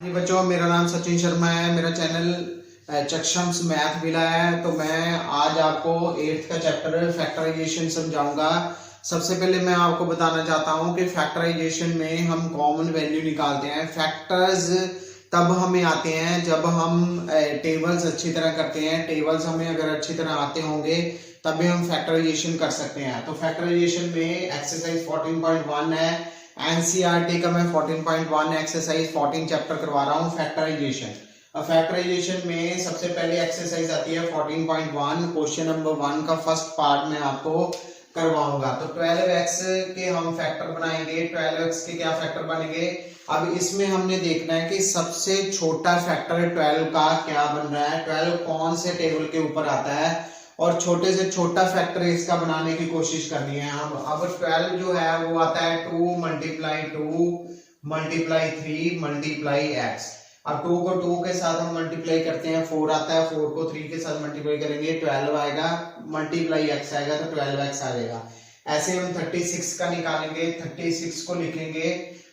जी बच्चों, मेरा नाम सचिन शर्मा है। मेरा चैनल चक्षम्स मैथ विला है। तो मैं आज आपको 8th का चैप्टर फैक्टराइजेशन समझाऊंगा। सबसे पहले मैं आपको बताना चाहता हूं कि फैक्टराइजेशन में हम कॉमन वैल्यू निकालते हैं। फैक्टर्स तब हमें आते हैं जब हम टेबल्स अच्छी तरह करते हैं। टेबल्स हमें अगर अच्छी तरह आते होंगे तभी हम फैक्टराइजेशन कर सकते हैं। तो फैक्टराइजेशन में एक्सरसाइज 14.1 है। एनसीईआरटी का मैं 14.1 एक्सरसाइज 14 चैप्टर करवा रहा हूँ फैक्टराइजेशन। अब फैक्टराइजेशन में सबसे पहले एक्सरसाइज आती है 14.1। क्वेश्चन नंबर 1 का फर्स्ट पार्ट में आपको करवाऊंगा। तो 12x के हम फैक्टर बनाएंगे। 12x के क्या फैक्टर बनेंगे? अब इसमें हमने देखना है कि सबसे छोटा फैक्टर 12 का क्या बन रहा है, 12 कौन से टेबल के ऊपर आता है और छोटे से छोटा फैक्टर इसका बनाने की कोशिश करनी है। हम अब 12 जो है वो आता है 2 मल्टीप्लाई 2 मल्टीप्लाई 3 मल्टीप्लाई एक्स। अब 2 को 2 के साथ हम मल्टीप्लाई करते हैं, 4 आता है, 4 को 3 के साथ मल्टीप्लाई करेंगे 12 आएगा, मल्टीप्लाई एक्स आएगा तो 12x आ जाएगा। ऐसे हम 36 का निकालेंगे, 36 को लिखेंगे।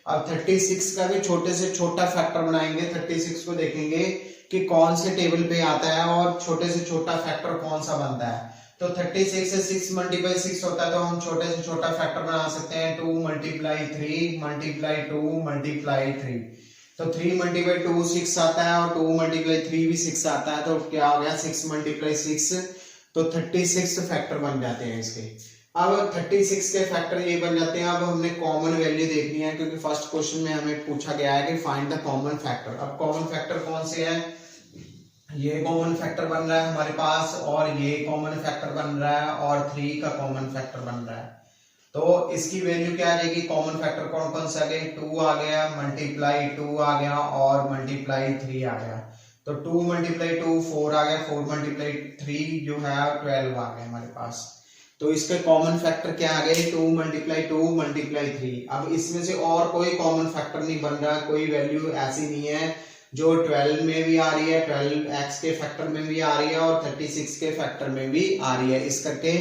अब 36 का भी छोटे से छोटा फैक्टर बनाएंगे। 36 को देखेंगे कि कौन से टेबल पे आता है और छोटे से छोटा फैक्टर कौन सा बनता है। तो 36 से 6 मल्टीप्लाई 6 होता है तो हम छोटे से छोटा फैक्टर बना सकते हैं 2 मल्टीप्लाई 3 मल्टीप्लाई 2 मल्टीप्लाई 3। तो 3 मल्टीप्लाई 2 6 आता है और 2 मल्टीप्लाई 3 भी 6 आता है। तो क्या हो गया 6 मल्टीप्लाई 6, तो 36 फैक्टर बन जाते हैं इसके। अब 36 के फैक्टर ये बन जाते हैं। अब हमने कॉमन वैल्यू देखनी है क्योंकि फर्स्ट क्वेश्चन में हमें पूछा गया है कि फाइंड द कॉमन फैक्टर। अब कॉमन फैक्टर कौन से हैं? ये कॉमन फैक्टर बन रहा है हमारे पास और ये कॉमन फैक्टर बन रहा है और 3 का कॉमन फैक्टर बन रहा है। तो इसकी वैल्यू क्या आ जाएगी? कॉमन फैक्टर कौन कौन से आ गए? 2 आ गया, मल्टीप्लाई 2 आ गया और मल्टीप्लाई 3 आ गया। तो 2 मल्टीप्लाई 2 4 आ गया, 4 मल्टीप्लाई 3 जो है 12 आ गया हमारे पास। तो इसके कॉमन फैक्टर क्या आ गए? 2 मल्टीप्लाई 2 मल्टीप्लाई 3। अब इसमें से और कोई कॉमन फैक्टर नहीं बन रहा, कोई वैल्यू ऐसी नहीं है जो 12 में भी आ रही है, 12x के फैक्टर में भी आ रही है और 36 के फैक्टर में भी आ रही है। इस करके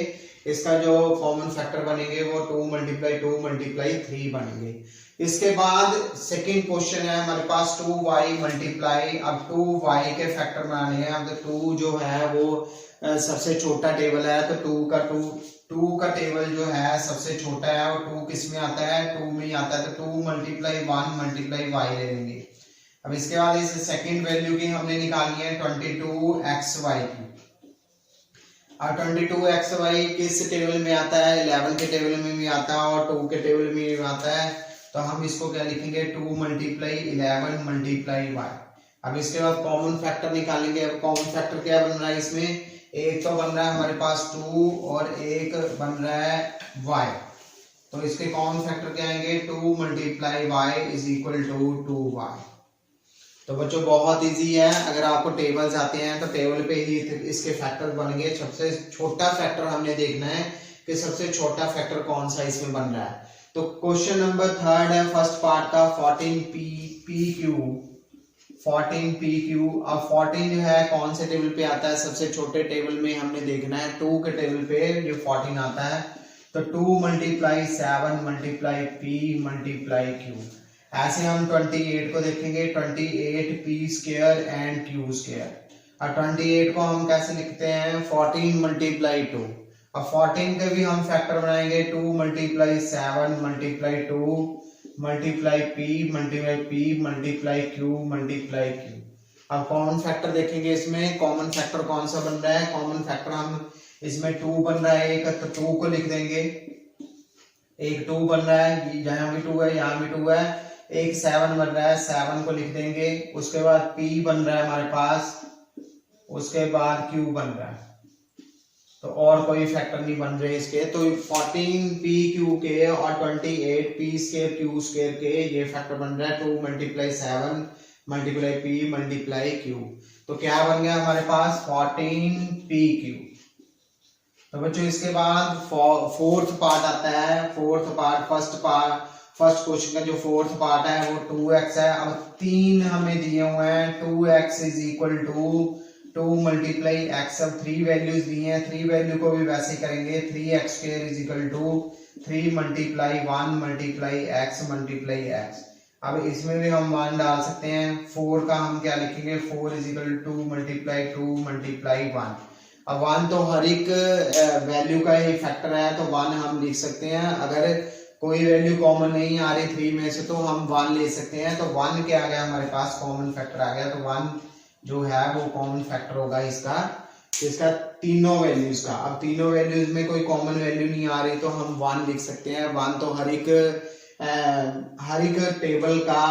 इसका जो कॉमन फैक्टर बनेंगे वो 2 मल्टीप्लाई 2 मल्टीप्लाई 3 बनेंगे। इसके बाद सेकंड क्वेश्चन है हमारे पास 2y मल्टीप्लाई। अब 2y के फैक्टर बनाने हैं। अब 2 जो है वो सबसे छोटा टेबल है तो 2 का टेबल जो है सबसे छोटा है और 2 किस में आता है? 2 में ही आता है। तो 2 मल्टीप्लाई 1 मल्टीप्लाई y ले लेंगे। अब इसके बाद इस सेकंड वैल्यू की हमने निकालनी है 22xy की। अब 22xy किस टेबल में आता है? 11 के टेबल में भी आता है और 2 के टेबल में भी आता है। तो हम इसको क्या लिखेंगे? 2 मल्टीप्लाई 11 मल्टीप्लाई y। अब इसके बाद कॉमन फैक्टर निकालेंगे। अब कॉमन फैक्टर क्या बन रहा है इसमें? एक तो बन रहा है हमारे पास 2 और एक बन रहा है y। तो इसके कॉमन फैक्टर क्या आएंगे? 2 multiply y is equal to 2y। तो बच्चों बहुत इजी है। अगर आपको टेबल्स आते हैं तो टेबल पे ही इसके फैक्टर बनेंगे। सबसे छोटा फैक्टर हमने देखना है कि सबसे छोटा फैक्टर कौन सा इसमें बन रहा है। तो क्वेश्चन नंबर 3 है फर्स्ट पार्ट का 14pq। अब 14 जो है कौन से टेबल पे आता है? सबसे छोटे टेबल में हमने देखना है। 2 के टेबल पे ये 14 आता है। तो 2 multiply 7 multiply p multiply q। ऐसे हम 28 को देखेंगे 28p square and q square. और 28 को हम कैसे लिखते हैं? 14 मल्टीप्लाई 2। अब 14 के भी हम फैक्टर बनाएंगे 2 multiply 7 multiply 2 multiply p multiply q multiply q। अब कॉमन फैक्टर देखेंगे इसमें। कॉमन फैक्टर कौन सा बन रहा है? कॉमन फैक्टर हम इसमें 2 बन रहा है एक, तो 2 को लिख देंगे। एक 2 बन रहा है, यहाँ भी 2 है, यहाँ भी 2 है। एक 7 बन रहा है, 7 को लिख देंगे। उसके बाद p बन रहा है हमारे पास, उसके बाद q बन रहा है। तो और कोई फैक्टर नहीं बन रहे इसके। तो 14pq के और 28p स्क्वायर q स्क्वायर के ये फैक्टर बन रहा है 2 multiply 7 multiply p multiply q। तो क्या बन गया हमारे पास? 14pq। तो बच्चों इसके बाद फोर्थ पार्ट आता है। फोर्थ पार्ट फर्स्ट क्वेश्चन का जो फोर्थ पार्ट है वो 2x है। अब 3 हमें दिए हुए हैं। 2x is equal to 2 multiply x। अब 3 वैल्यूज दी हैं, 3 वैल्यू को भी वैसे करेंगे। 3x square is equal to 3 multiply 1 multiply x multiply x। अब इसमें भी हम 1 डाल सकते हैं। 4 का हम क्या लिखेंगे, 4 is equal to multiply 2 multiply 1। अब 1 तो हर एक वैल्यू का ही फैक्टर है, तो 1 हम लिख सकते हैं। अगर कोई वैल्यू कॉमन नहीं आ रही 3 में से तो हम 1 ले सकते हैं। तो 1 क्या आ गया हमारे पास, कॉमन फैक्टर आ गया। तो 1 जो है वो कॉमन फैक्टर होगा इसका तीनों वैल्यूज का। अब तीनों वैल्यूज में कोई कॉमन वैल्यू नहीं आ रही तो हम 1 लिख सकते हैं। 1 तो हर एक टेबल का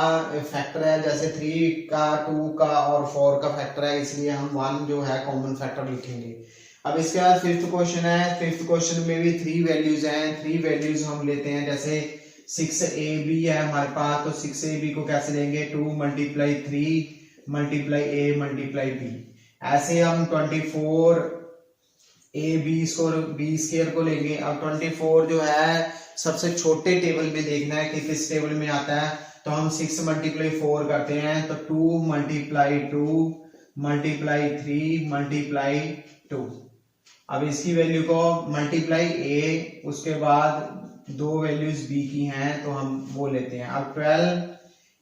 फैक्टर है, जैसे 3 का, 2 का और 4 का फैक्टर है, इसलिए हम 1 जो है कॉमन फैक्टर लिखेंगे। अब इसके बाद फिफ्थ क्वेश्चन है। फिफ्थ क्वेश्चन में भी 3 वैल्यूज हैं। 3 वैल्यूज हम लेते हैं, जैसे 6ab है हमारे पास, तो 6ab को कैसे लेंगे, 2 multiply 3 multiply a multiply b। ऐसे हम 24 b स्क्वायर को लेंगे। अब 24 जो है सबसे छोटे टेबल में देखना है कि किस टेबल में आता है, तो हम 6 मल्टीप्लाई 4 करते हैं, तो 2 मल्टीप्लाई 2 मल्टीप्लाई 3 मल्टीप्लाई 2। अब इसकी वैल्यू को मल्टीप्लाई a, उसके बाद 2 वैल्यूज b की हैं तो हम वो लेते हैं। अब 12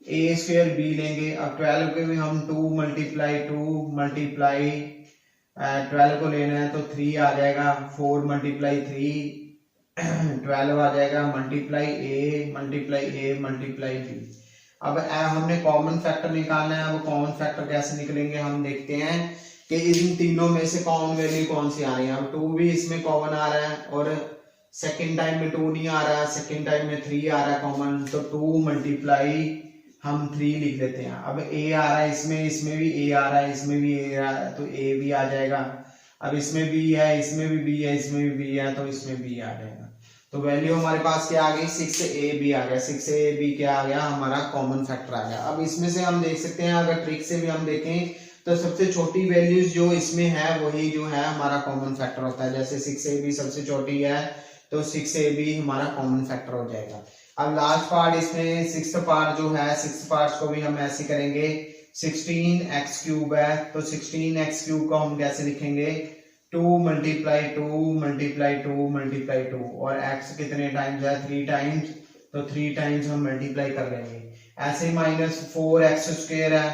a स्क्वायर b लेंगे। अब 12 के भी हम 2 मल्टीप्लाई 2 मल्टीप्लाई 12 को लेना है, तो 3 आ जाएगा। 4 मल्टीप्लाई 3 12 आ जाएगा, मल्टीप्लाई a मल्टीप्लाई b। अब हमने कॉमन फैक्टर निकालना है। अब कॉमन फैक्टर कैसे निकलेंगे हम देखते हैं कि इन तीनों में से कॉमन वैल्यू कौन सी आ रही है। अब 2 भी इसमें कॉमन आ रहा है और सेकंड टाइम में 2 नहीं आ रहा है, सेकंड टाइम में 3 आ रहा है कॉमन, तो 2 मल्टीप्लाई हम 3 लिख देते हैं। अब a आ रहा है इसमें भी a आ रहा है, इसमें भी a आ रहा है, तो a भी आ जाएगा। अब इसमें b है, इसमें भी b है, इसमें भी b है, तो इसमें b आ जाएगा। तो वैल्यू हमारे पास क्या आ गई, 6ab आ गया। 6ab क्या आ गया, हमारा कॉमन फैक्टर आ गया। अब इसमें से हम देख सकते हैं, अगर ट्रिक से भी हम देखें तो सबसे छोटी वैल्यूज जो इसमें है वही जो है हमारा कॉमन फैक्टर होता है। जैसे 6ab सबसे छोटी है, तो 6ab हमारा कॉमन फैक्टर हो जाएगा। अब लास्ट पार्ट इसमें सिक्स्थ पार्ट जो है, सिक्स्थ पार्ट को भी हम ऐसे करेंगे। 16x³ है, तो 16x³ को हम कैसे लिखेंगे, 2 मल्टीप्लाई 2 मल्टीप्लाई 2 मल्टीप्लाई 2, और x कितने टाइम्स है, 3 टाइम्स, तो 3 टाइम्स हम मल्टीप्लाई कर लेंगे। ऐसे -4x² है,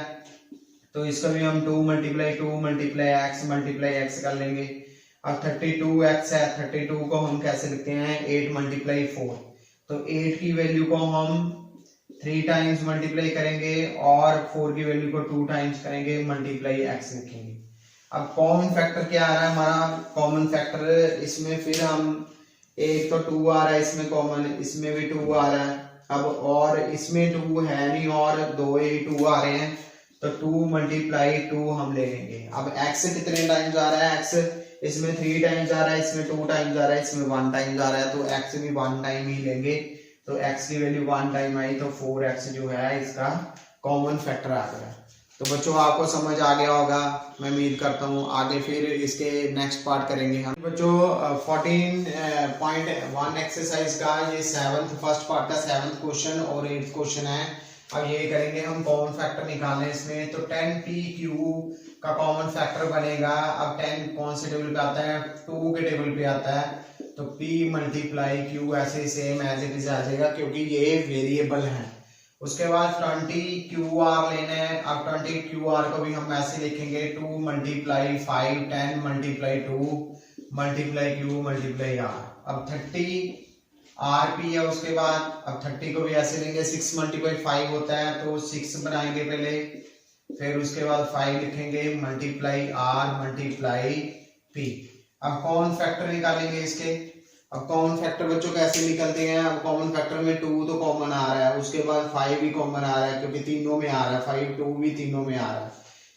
तो इसका भी हम 2 मल्टीप्लाई 2 मल्टीप्लाई x कर लेंगे। अब 32x है, 32 को हम कैसे लिखते हैं, 8 मल्टीप्लाई 4, तो 8 की वैल्यू को हम 3 टाइम्स मल्टीप्लाई करेंगे और 4 की वैल्यू को 2 टाइम्स करेंगे, मल्टीप्लाई x लिखेंगे। अब कॉमन फैक्टर क्या आ रहा है हमारा, कॉमन फैक्टर इसमें फिर हम एक तो 2 आ रहा है इसमें कॉमन, इसमें भी 2 आ रहा है। अब और इसमें 2 है नहीं और 2 ही 2 आ रहे हैं, तो 2 मल्टीप्लाई 2 हम ले लेंगे। अब x कितने टाइम्स आ रहा है, x इसमें 3 टाइम्स आ रहा है, इसमें 2 टाइम्स आ रहा है, इसमें 1 टाइम्स आ रहा है, तो x भी 1 टाइम ही लेंगे। तो x की वैल्यू 1 टाइम आई, तो 4x जो है इसका कॉमन फैक्टर आ गया। तो बच्चों आपको समझ आ गया होगा, मैं उम्मीद करता हूँ। आगे फिर इसके नेक्स्ट पार्ट करेंगे हम। बच्चों 14.1 एक्सरसाइज का ये फर्स्ट पार्ट का 7th क्वेश्चन और 8th क्वेश्चन है। अब ये करेंगे हम, कॉमन फैक्टर निकालने इसमें। तो 10p³ का कॉमन फैक्टर बनेगा। अब 10 कौन से टेबल पे आता है, 2 के टेबल पे आता है, तो p मल्टीप्लाई q ऐसे सेम एज इट इज आ जाएगा क्योंकि ये वेरिएबल है। उसके बाद 20QR लेना है। अब 20QR को भी हम ऐसे लिखेंगे, 2 multiply 5 10 multiply 2 multiply q multiply r। अब 30rp है उसके बाद। अब 30 को भी ऐसे लेंगे, 6 मल्टीप्लाई 5 होता है, तो 6 बनाएंगे पहले, फिर उसके बाद 5 लिखेंगे, मल्टीप्लाई r मल्टीप्लाई p। अब कॉमन फैक्टर निकालेंगे इसके। अब कॉमन फैक्टर बच्चों कैसे निकलते हैं, अब कॉमन फैक्टर में 2 तो कॉमन आ रहा है, उसके बाद 5 भी कॉमन आ रहा है क्योंकि तीनों में आ रहा है, 5 2 भी तीनों में आ रहा है,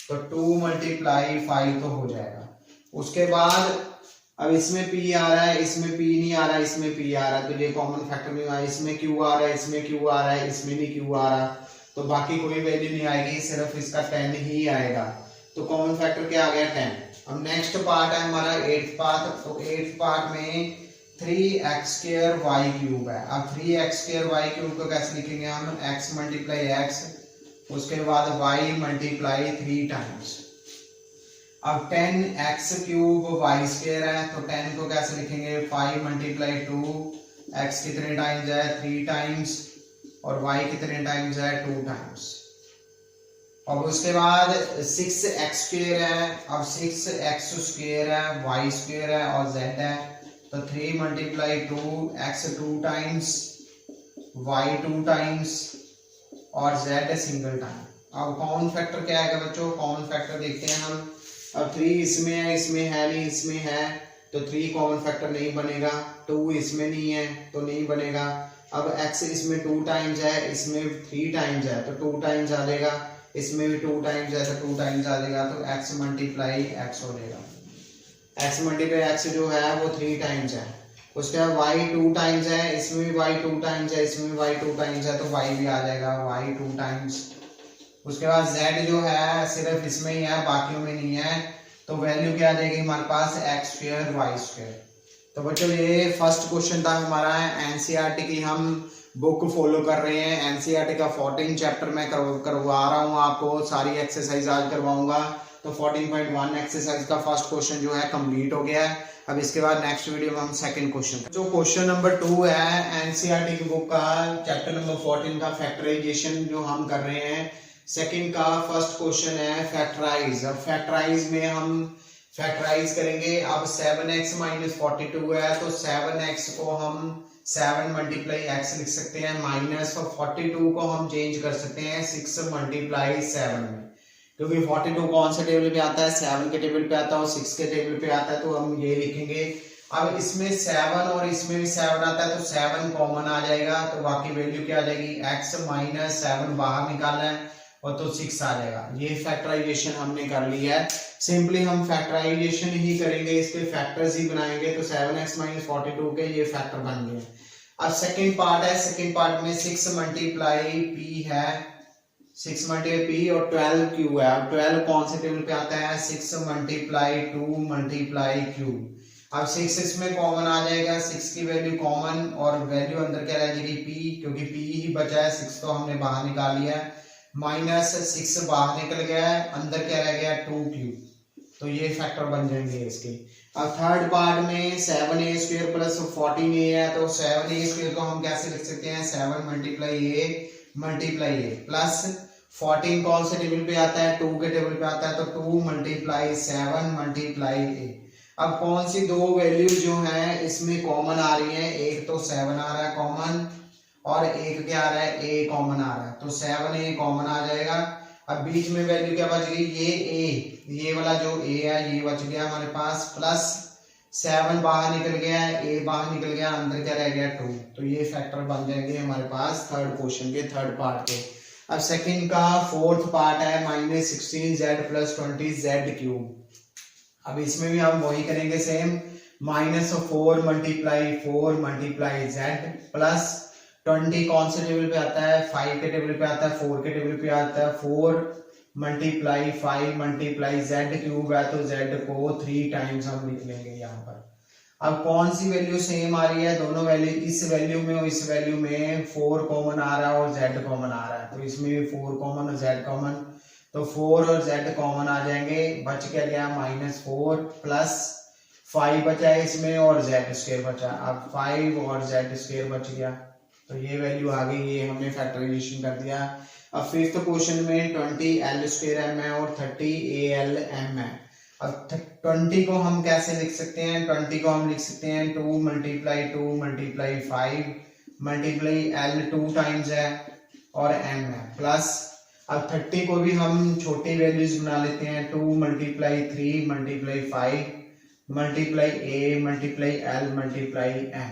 तो 2 मल्टीप्लाई 5 तो हो जाएगा। उसके बाद अब इसमें p आ रहा है, इसमें p नहीं आ रहा है, इसमें p आ रहा है, तो ये कॉमन फैक्टर में आ रहा है। इसमें q आ रहा है, इसमें q आ रहा है, इसमें भी q आ रहा है, तो बाकी कोई वैल्यू नहीं आएगी, सिर्फ इसका 10 ही आएगा। तो कॉमन फैक्टर क्या आ गया, 10। अब नेक्स्ट पार्ट है हमारा 8th पार्ट। तो 8th पार्ट में 3x² है। अब 3x² को कैसे लिखेंगे हम, x मल्टीप्लाई x, उसके बाद y मल्टीप्लाई 3 टाइम्स। अब 10x³ y² है, तो 10 को कैसे लिखेंगे, 5 मल्टीप्लाई 2, x कितने टाइम्स है, 3 टाइम्स, और y कितने टाइम्स है 2 टाइम्स। अब उसके बाद 6x² है, अब 6x² है, y² है और z है, तो 3 × 2 x 2 टाइम्स, y 2 टाइम्स और z सिंगल टाइम। अब कॉमन फैक्टर क्या है बच्चों, कॉमन फैक्टर देखते हैं हम। अब 3 इसमें है, इसमें है नहीं, इसमें है, तो 3 कॉमन फैक्टर नहीं बनेगा। 2 इसमें नहीं है तो नहीं बनेगा। अब x इसमें 2 टाइम्स है, इसमें 3 टाइम्स है तो 2 टाइम्स आ जाएगा, इसमें भी 2 टाइम्स है तो 2 टाइम्स आ जाएगा, तो x × x हो जाएगा। x × x जो है वो 3 टाइम्स है। उसके बाद y 2 टाइम्स है, इसमें भी y 2 टाइम्स है, इसमें भी y 2 टाइम्स है, तो y भी आ जाएगा y 2 टाइम्स। उसके बाद z जो है सिर्फ इसमें ही है, बाकियों में नहीं है, तो वैल्यू क्या आ जाएगी हमारे पास x² y²। तो बच्चों ये फर्स्ट क्वेश्चन था हमारा एनसीईआरटी की, हम बुक फॉलो कर रहे हैं। एनसीईआरटी का 14 चैप्टर मैं करवा रहा हूँ आपको, सारी एक्सरसाइज आज करवाऊंगा। तो 14.1 एक्सरसाइज का फर्स्ट क्वेश्चन जो है कंप्लीट हो गया है। अब इसके बाद नेक्स्ट वीडियो में हम सेकंड क्वेश्चन, जो क्वेश्चन नंबर 2 है एनसीईआरटी की बुक का चैप्टर नंबर 14 का फैक्टराइजेशन जो हम कर रहे हैं। सेकंड का फर्स्ट क्वेश्चन है फैक्टराइज। अब फैक्टराइज में हम फैक्टराइज करेंगे। अब 7x - 42 है, तो 7x को हम 7 × x लिख सकते हैं, माइनस 42 को हम चेंज कर सकते हैं 6 × 7 में, क्योंकि 42 कौन से टेबल पे आता है, 7 के टेबल पे आता है और 6 के टेबल पे आता है, तो हम ये लिखेंगे। अब इसमें 7 और इसमें भी 7 आता है, तो 7 कॉमन आ जाएगा, तो बाकी वैल्यू क्या आ जाएगी, x - 7 बाहर निकालना है और तो 6 आ जाएगा। ये फैक्टराइजेशन हमने कर लिया है। सिंपली हम फैक्टराइजेशन ही करेंगे, इसके फैक्टर्स ही बनाएंगे, तो 7x - 42 के ये फैक्टर बन गए। अब सेकंड पार्ट है, सेकंड पार्ट में 6 × p है, 6 × p और 12q है। अब 12 कौन से टेबल पे आता है, 6 × 2 × q। अब 6 इसमें कॉमन आ जाएगा, 6 की वैल्यू कॉमन और वैल्यू अंदर क्या रह जाएगी p, क्योंकि p ही बचा है, 6 तो हमने बाहर निकाल लिया है, माइनस 6 बाहर निकल गया है, अंदर क्या रह गया 2q, तो ये फैक्टर बन जाएंगे इसके। अब थर्ड पार्ट में 7a² + 14a है, तो 7a² को हम कैसे लिख सकते हैं, 7 × a प्लस 14 कौन से टेबल पे आता है, 2 के टेबल पे आता है, तो 2 × 7 × a। अब कौन सी दो वैल्यू जो है इसमें कॉमन आ रही है, एक तो 7 आ रहा है कॉमन और एक क्या आ रहा है, a कॉमन आ रहा है, तो 7a कॉमन आ जाएगा। अब बीच में वैल्यू क्या बच गई, ये a, ये वाला जो a है ये बच गया हमारे पास, प्लस 7 बाहर निकल गया है, a बाहर निकल गया, अंदर क्या रह गया 2, तो ये फैक्टर बन जाएंगे हमारे पास थर्ड क्वेश्चन के थर्ड पार्ट के। अब सेकंड का फोर्थ पार्ट है -16z + 20z³। अब इसमें भी हम वही करेंगे सेम, -4 × 4 × z प्लस 20 कौन से टेबल पे आता है, 5 के टेबल पे आता है, 4 के टेबल पे आता है, 4 × 5 × z³ है, तो z को 3 टाइम्स हम लिख लेंगे यहाँ पर। अब कौन सी वैल्यू सेम आ रही है, दोनों वैल्यू, इस वैल्यू में और इस वैल्यू में 4 कॉमन आ रहा है और z कॉमन आ रहा है, तो इसमें भी 4 कॉमन और z कॉमन, तो 4 और z कॉमन आ जाएंगे, बच क्या गया -4 प्लस 5 बचा है इसमें और z² बचा। अब 5 और z² बच गया, तो ये वैल्यू आ गई, ये हमने फैक्टराइजेशन कर दिया। अब फिफ्थ क्वेश्चन में 20l² है और 30alm है। अब 20 को हम कैसे लिख सकते हैं, 20 को हम लिख सकते हैं 2 × 2 × 5 × l 2 टाइम्स है और m है, प्लस अब 30 को भी हम छोटी वैल्यूज बना लेते हैं, 2 × 3 × 5 × a × l × m।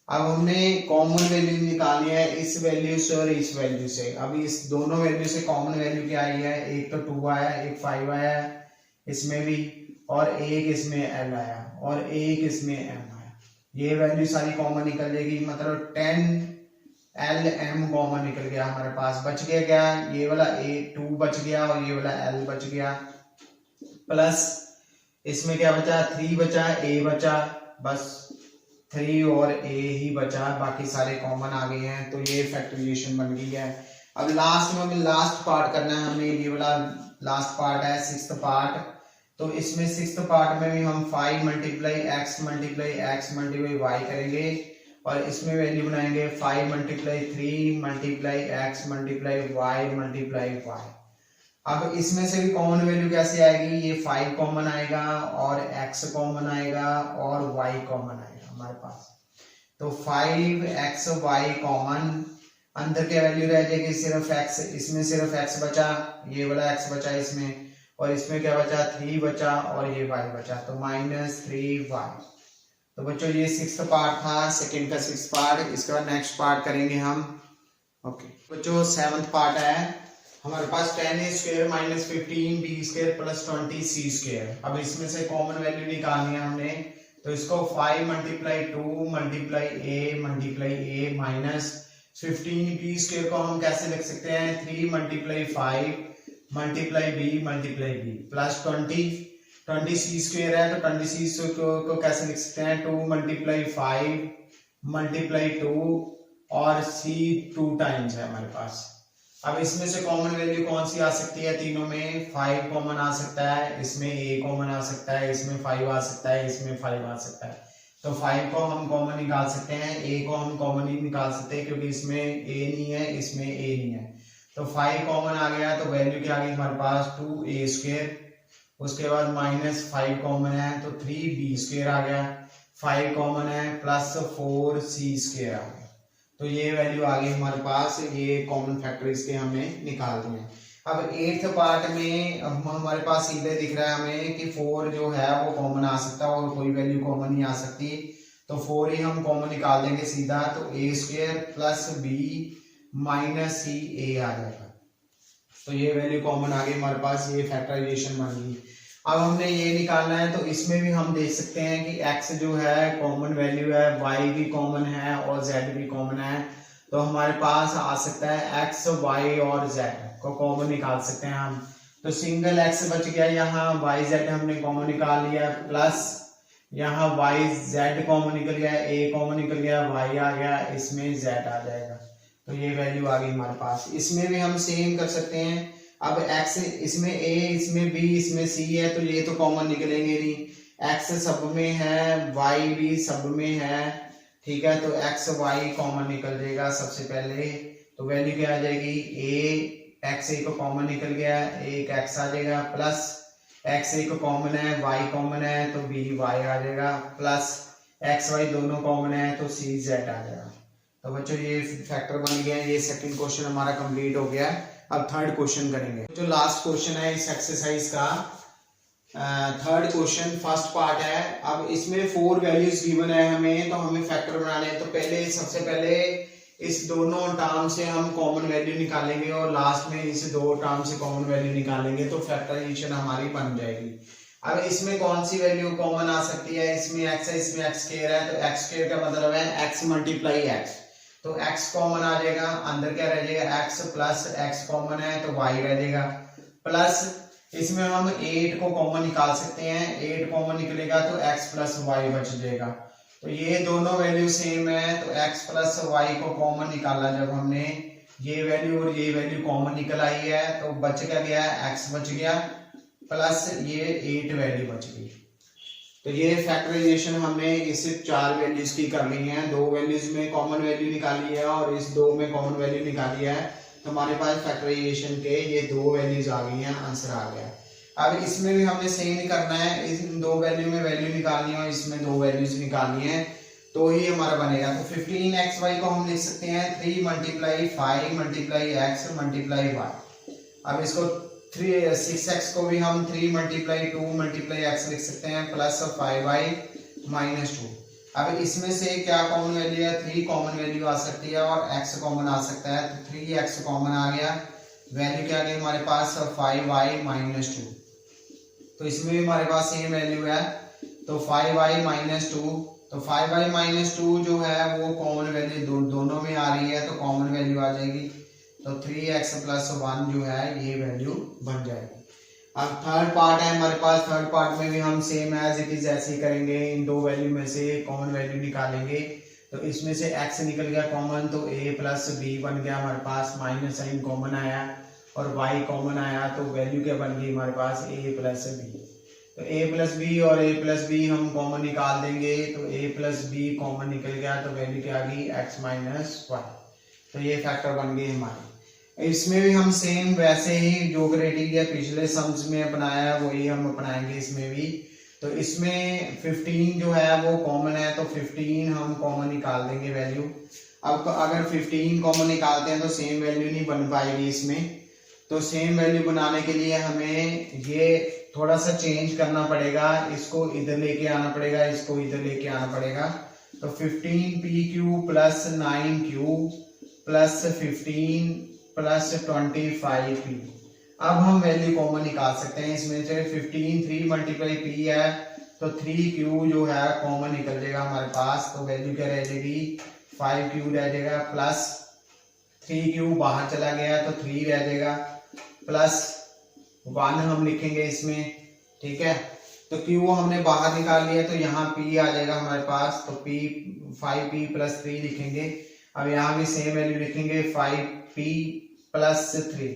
अब हमने कॉमन वैल्यू निकाली है इस वैल्यू से और इस वैल्यू से। अब इस दोनों वैल्यू से कॉमन वैल्यू क्या आई है, एक तो 2 आया, एक 5 आया इसमें भी, और एक इसमें l आया और एक इसमें m आया। ये वैल्यू सारी कॉमन निकल जाएगी, मतलब 10lm कॉमन निकल गया हमारे पास। बच गया क्या, ये वाला a2 बच गया और ये वाला l बच गया, प्लस इसमें क्या बचा, 3 बचा, a बचा, बस 3 और a ही बचा, बाकी सारे कॉमन आ गए हैं, तो ये फैक्टराइजेशन बन गई है। अब लास्ट में हमें लास्ट पार्ट करना है, हमें ये वाला लास्ट पार्ट है सिक्स्थ पार्ट। तो इसमें सिक्स्थ पार्ट में भी हम 5 × x × y करेंगे और इसमें वैल्यू बनाएंगे 5 multiply 3 multiply x multiply y multiply y. अब इसमें से भी कॉमन वैल्यू कैसे आएगी, ये 5 कॉमन आएगा और x कॉमन आएगा और y कॉमन आएगा हमारे पास। तो 5xy कॉमन, अंदर क्या वैल्यू रह जाएगी सिर्फ x, इसमें सिर्फ x बचा, ये वाला x बचा इसमें, और इसमें क्या बचा 3 बचा और ये y बचा, तो -3y। तो बच्चों ये 6th पार्ट था, सेकंड का 6th पार्ट। इसके बाद नेक्स्ट पार्ट करेंगे हम। ओके बच्चों 7th पार्ट है हमारे पास 10a² - 15b² + 20c²। अब इसमें से कॉमन वैल्यू निकालनी है हमने, तो इसको 5 multiply 2 multiply a multiply a minus 15b² को हम कैसे लिख सकते हैं 3 multiply 5 multiply b multiply b plus 20c² है, तो 20c² को कैसे लिख सकते हैं 2 मल्टीप्लाई 5 मल्टीप्लाई 2 और c 2 टाइम्स है हमारे पास। अब इसमें से कॉमन वैल्यू कौन सी आ सकती है, तीनों में 5 कॉमन आ सकता है, इसमें a कॉमन आ सकता है, इसमें 5 आ सकता है, इसमें 5 आ सकता है। तो 5 को हम कॉमन निकाल सकते हैं, a को हम कॉमन नहीं निकाल सकते क्योंकि इसमें a नहीं है, इसमें a नहीं है। तो 5 कॉमन आ गया, तो वैल्यू क्या आ गई हमारे पास 2a²। उसके बाद -5 कॉमन है तो 3b² आ गया, 5 कॉमन है प्लस 4c² आ गया। तो ये वैल्यू आ गई हमारे पास, ये कॉमन फैक्टर इसके हमें निकाल दिए। अब 8th पार्ट में हमारे पास सीधे दिख रहा है हमें कि 4 जो है वो कॉमन आ सकता है और कोई वैल्यू कॉमन नहीं आ सकती, तो 4 ही हम कॉमन निकाल देंगे सीधा, तो a² plus b minus c a आ जाएगा। तो ये वैल्यू कॉमन आ गई हमारे पास, ये फैक्टराइजेशन बन गई। अब हमने ये निकालना है, तो इसमें भी हम देख सकते हैं कि x जो है कॉमन वैल्यू है, y भी कॉमन है और z भी कॉमन है। तो हमारे पास आ सकता है x, y और z को कॉमन निकाल सकते हैं हम। तो सिंगल x बच गया, यहाँ y z हमने कॉमन निकाल लिया, प्लस यहाँ y z कॉमन निकल गया, a कॉमन निकल गया, y आ गया, इसमें z आ जाएगा। तो ये वैल्यू आ गई हमारे पास। इसमें भी हम सेम कर सकते हैं। अब x इसमें a, इसमें b, इसमें c है, तो ये तो कॉमन निकलेंगे नहीं। x सब में है, y भी सब में है, ठीक है, तो x y कॉमन निकल जाएगा सबसे पहले। तो वैल्यू क्या आ जाएगी x a को कॉमन निकल गया, एक x आ जाएगा, प्लस x a को कॉमन है, y कॉमन है तो b y आ जाएगा, प्लस x y दोनों कॉमन है तो c z आ जाएगा। तो बच्चों ये फैक्टर बन गया। ये सेकंड क्वेश्चन हमारा कंप्लीट हो गया। अब थर्ड क्वेश्चन करेंगे, जो लास्ट क्वेश्चन है इस एक्सरसाइज का। थर्ड क्वेश्चन फर्स्ट पार्ट है। अब इसमें 4 वैल्यूज गिवन है हमें, तो हमें फैक्टर बनाने हैं। तो सबसे पहले इस दोनों टर्म से हम कॉमन वैल्यू निकालेंगे और लास्ट में इस 2 टर्म से कॉमन वैल्यू निकालेंगे, तो फैक्टराइजेशन हमारी बन जाएगी। अब इसमें कौन सी वैल्यू कॉमन आ सकती है, इसमें x है, इसमें x² है, तो x² का मतलब है x मल्टीप्लाई x, तो x कॉमन आ जाएगा, अंदर क्या रह जाएगा x प्लस x कॉमन है तो y रह जाएगा, प्लस इसमें हम 8 को कॉमन निकाल सकते हैं, 8 कॉमन निकलेगा तो x प्लस y बच जाएगा। तो ये दोनों वैल्यू सेम है, तो x प्लस y को कॉमन निकाला जब हमने, ये वैल्यू और ये वैल्यू कॉमन निकल आई है, तो बच क्या गया, x बच गया, प्लस ये 8 वैल्यू बच गई। तो ये फैक्टराइजेशन हमने इस 4 वैल्यूज की कर ली है। 2 वैल्यूज में कॉमन वैल्यू निकाली है और इस 2 में कॉमन वैल्यू निकाली है, तो हमारे पास फैक्टराइजेशन के ये 2 वैल्यूज आ गई हैं, आंसर आ गया। अब इसमें भी हमने सेम ही करना है, इस 2 वैल्यू में वैल्यू निकालनी है और इसमें 2 वैल्यूज निकालनी है, तो ही हमारा बनेगा। तो 15xy को हम लिख सकते हैं 3 multiply 5 multiply x multiply y। अब इसको 6x को भी हम 3 मल्टीप्लाई 2 मल्टीप्लाई x लिख सकते हैं, प्लस 5y माइनस 2। अब इसमें से क्या कॉमन वैल्यू है, 3 कॉमन वैल्यू आ सकती है और x कॉमन आ सकता है, तो 3x कॉमन आ गया, वैल्यू क्या आ गई हमारे पास 5y माइनस 2। तो इसमें भी हमारे पास सेम वैल्यू है, तो 5y माइनस 2, तो 5y माइनस 2 जो है वो कॉमन वैल्यू दोनों में आ रही है, तो कॉमन वैल्यू आ जाएगी, तो 3x प्लस 1 जो है ये वैल्यू बन जाएगी। अब थर्ड पार्ट है हमारे पास, थर्ड पार्ट में भी हम सेम एज इट इज ऐसे ही करेंगे, इन 2 वैल्यू में से कॉमन वैल्यू निकालेंगे। तो इसमें से x निकल गया कॉमन, तो a प्लस b बन गया हमारे पास, माइनस साइन कॉमन आया और y कॉमन आया, तो वैल्यू क्या बन गई हमारे पास a प्लस b। तो a प्लस बी और a प्लस बी हम कॉमन निकाल देंगे, तो a प्लस बी कॉमन निकल गया, तो वैल्यू क्या आ गई x माइनस वाई। तो ये फैक्टर बन गए हमारे। इसमें भी हम सेम वैसे ही जो क्राइटेरिया पिछले सम्स में अपनाया वही हम अपनाएंगे इसमें भी। तो इसमें 15 जो है वो कॉमन है, तो 15 हम कॉमन निकाल देंगे वैल्यू। अब अगर 15 कॉमन निकालते हैं तो सेम वैल्यू नहीं बन पाएगी इसमें। तो सेम वैल्यू बनाने के लिए हमें ये थोड़ा सा चेंज करना पड़ेगा, इसको इधर लेके आना पड़ेगा, इसको इधर लेके आना पड़ेगा। तो 15pq plus 9q plus 15 plus 25p। अब हम वैल्यू कॉमन निकाल सकते हैं इसमें से। 15 3 मल्टीप्लाई p है, तो 3q जो है कॉमन निकल जाएगा हमारे पास। तो वैल्यू क्या रह जाएगी, 5q रह जाएगा, प्लस 3q बाहर चला गया तो 3 रह जाएगा, प्लस 1 हम लिखेंगे इसमें, ठीक है। तो q हमने बाहर निकाल लिया, तो यहाँ p आ जाएगा हमारे पास, तो p 5p प्लस 3 लिखेंगे। अब यहाँ भी सेम वैल्यू लिखेंगे, 5p प्लस 3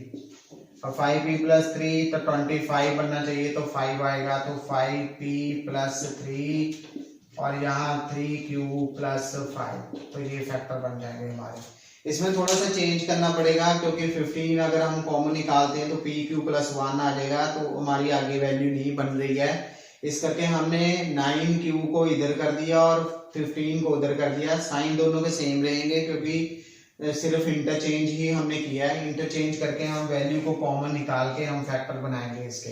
और 5p प्लस 3 तो 25 बनना चाहिए, तो 5 आएगा, तो 5p प्लस 3 और यहाँ 3q प्लस 5। तो ये फैक्टर बन जाएंगे हमारे। इसमें थोड़ा सा चेंज करना पड़ेगा, क्योंकि 15 अगर हम कॉमन निकालते हैं तो pq प्लस 1 आ जाएगा, तो हमारी आगे वैल्यू नहीं बन रही है। इस करके हमने 9q को इधर कर दिया और 15 को उधर कर दिया। साइन दोनों के सेम रहेंगे, क्योंकि सिर्फ इंटरचेंज ही हमने किया है। इंटरचेंज करके हम वैल्यू को कॉमन निकाल के हम फैक्टर बनाएंगे इसके।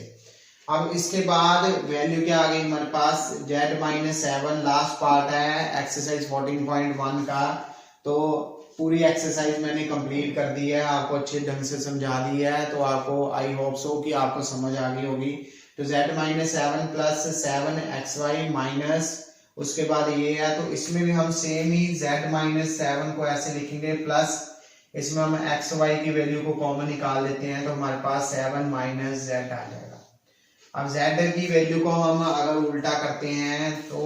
अब इसके बाद वैल्यू क्या आ गई हमारे पास, z-7 लास्ट पार्ट है एक्सरसाइज 14.1 का। तो पूरी एक्सरसाइज मैंने कंप्लीट कर दी है, आपको अच्छे ढंग से समझा दी है, तो आपको आई होप सो कि आपको समझ आ गई होगी। तो z-7 प्लस 7xy माइनस, उसके बाद ये है, तो इसमें भी हम सेम ही z-7 को ऐसे लिखेंगे, प्लस इसमें हम xy की वैल्यू को कॉमन निकाल लेते हैं, तो हमारे पास 7 माइनस z आ जाएगा। अब z की वैल्यू को हम अगर उल्टा करते हैं तो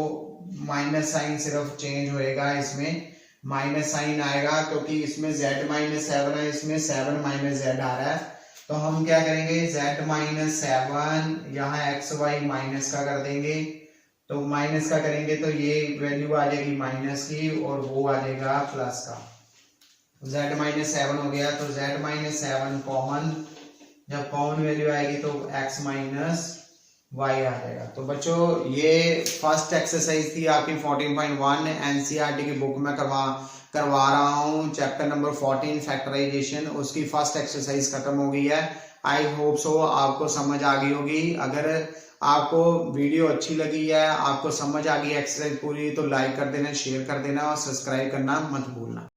माइनस साइन सिर्फ चेंज होएगा, इसमें माइनस साइन आएगा, क्योंकि इसमें z-7 है, इसमें 7 माइनस z आ रहा है। तो हम क्या करेंगे, z-7 यहाँ xy माइनस का कर देंगे, तो माइनस का करेंगे तो ये वैल्यू आ जाएगी माइनस की और वो आ जाएगा प्लस का। z-7 हो गया, तो z-7 कॉमन, जब कॉमन वैल्यू आएगी तो x माइनस y आ जाएगा। तो बच्चों ये फर्स्ट एक्सरसाइज थी आपकी 14.1 एनसीईआरटी की बुक में करवा रहा हूँ, चैप्टर नंबर 14 फैक्टराइजेशन। उसकी फर्स्ट एक्सरसाइज खत्म हो गई है। आई होप सो आपको समझ आ गई होगी। अगर आपको वीडियो अच्छी लगी है, आपको समझ आ गई एक्सरसाइज पूरी, तो लाइक कर देना, शेयर कर देना और सब्सक्राइब करना मत भूलना।